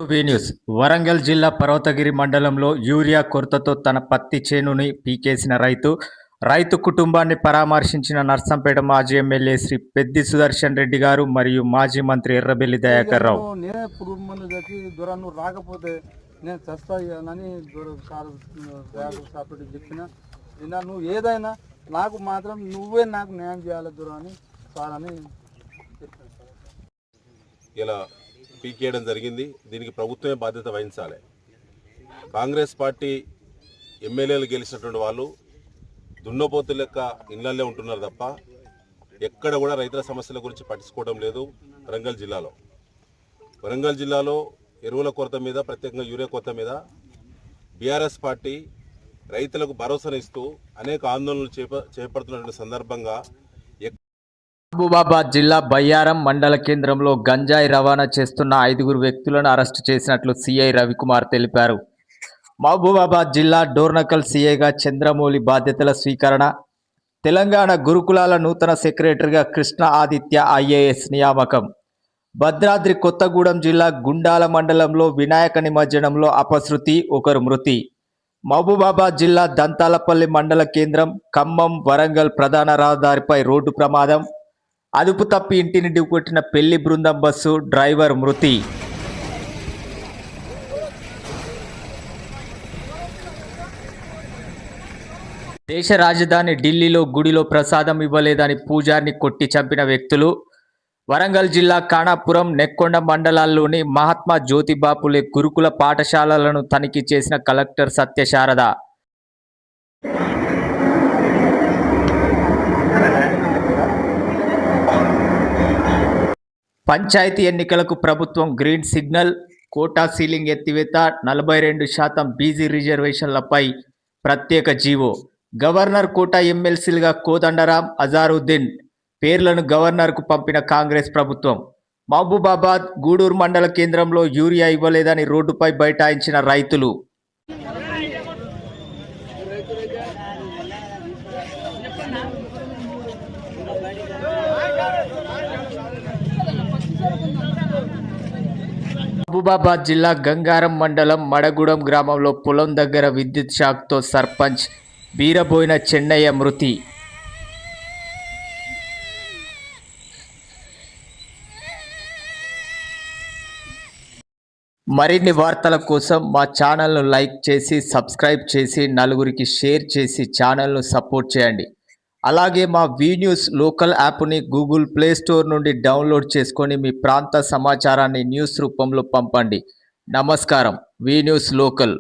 News Warangal జిల్లా పర్వతగిరి మండలంలో urea కొరతతో తన పత్తి చేనుని పీకేసిన రైతు కుటుంబాన్ని పరామర్శించిన నర్సంపేట మాజీ ఎమ్మెల్యే శ్రీ పెద్ది సుదర్శన్ రెడ్డి గారు మరియు మాజీ మంత్రి ఎర్రబెల్లి దయాకర్ రావు. నేనే పురుగు మందు తెచ్చి దూరం నువ్వు రాకపోతే నేను చస్తానని చెప్పిన నిన్న నువ్వు ఏదైనా నాకు మాత్రం నువ్వే నాకు న్యాయం చేయాలి దూరం అని సార్ అని చెప్పాను సార్. ఇలా పీకేయడం జరిగింది. దీనికి ప్రభుత్వమే బాధ్యత వహించాలి. కాంగ్రెస్ పార్టీ ఎమ్మెల్యేలు గెలిచినటువంటి వాళ్ళు దున్నపోతు లెక్క ఇళ్లల్లో ఉంటున్నారు తప్ప ఎక్కడ కూడా రైతుల సమస్యల గురించి పట్టించుకోవడం లేదు. వరంగల్ జిల్లాలో ఎరువుల కొరత మీద, ప్రత్యేకంగా యూరియా కొరత మీద బీఆర్ఎస్ పార్టీ రైతులకు భరోసానిస్తూ అనేక ఆందోళనలు చేపడుతున్న సందర్భంగా మహబూబాబాద్ జిల్లా బయ్యారం మండల కేంద్రంలో గంజాయి రవాణా చేస్తున్న 5 వ్యక్తులను అరెస్టు చేసినట్లు సిఐ రవికుమార్ తెలిపారు. మహబూబాబాద్ జిల్లా డోర్నకల్ సిఐగా చంద్రమౌళి బాధ్యతల స్వీకరణ. తెలంగాణ గురుకులాల నూతన సెక్రటరీగా కృష్ణ ఆదిత్య ఐఏఎస్ నియామకం. భద్రాద్రి కొత్తగూడెం జిల్లా గుండాల మండలంలో వినాయక నిమజ్జనంలో అపశృతి, 1 మృతి. మహబూబాబాద్ జిల్లా దంతాలపల్లి మండల కేంద్రం ఖమ్మం వరంగల్ ప్రధాన రహదారిపై రోడ్డు ప్రమాదం. అదుపు తప్పి ఇంటిని ఢీకొట్టిన పెళ్లి బృందం బస్సు డ్రైవర్ మృతి. దేశ రాజధాని ఢిల్లీలో గుడిలో ప్రసాదం ఇవ్వలేదని పూజారిని కొట్టి చంపిన వ్యక్తులు. వరంగల్ జిల్లా ఖానాపురం, నెక్కొండ మండలాల్లోని మహాత్మా జ్యోతిబాపులే గురుకుల పాఠశాలలను తనిఖీ చేసిన కలెక్టర్ సత్యశారద. పంచాయతీ ఎన్నికలకు ప్రభుత్వం గ్రీన్ సిగ్నల్. కోటా సీలింగ్ ఎత్తివేత, 42% బీసీ రిజర్వేషన్లపై ప్రత్యేక జీవో. గవర్నర్ కోటా ఎమ్మెల్సీలుగా కోదండరాం, అజారుద్దీన్ పేర్లను గవర్నర్కు పంపిన కాంగ్రెస్ ప్రభుత్వం. మహబూబాబాద్ గూడూరు మండల కేంద్రంలో యూరియా ఇవ్వలేదని రోడ్డుపై బైఠాయించిన రైతులు. మహబూబాబాద్ జిల్లా గంగారం మండలం మడగూడెం గ్రామంలో పొలం దగ్గర విద్యుత్ షాక్తో సర్పంచ్ బీరబోయిన చెన్నయ్య మృతి. మరిన్ని వార్తల కోసం మా ఛానల్ను లైక్ చేసి, సబ్స్క్రైబ్ చేసి, నలుగురికి షేర్ చేసి ఛానల్ను సపోర్ట్ చేయండి. అలాగే మా న్యూస్ లోకల్ యాప్ని గూగుల్ ప్లే స్టోర్ నుండి డౌన్లోడ్ చేసుకొని మీ ప్రాంత సమాచారాన్ని న్యూస్ రూపంలో పంపండి. నమస్కారం. News local.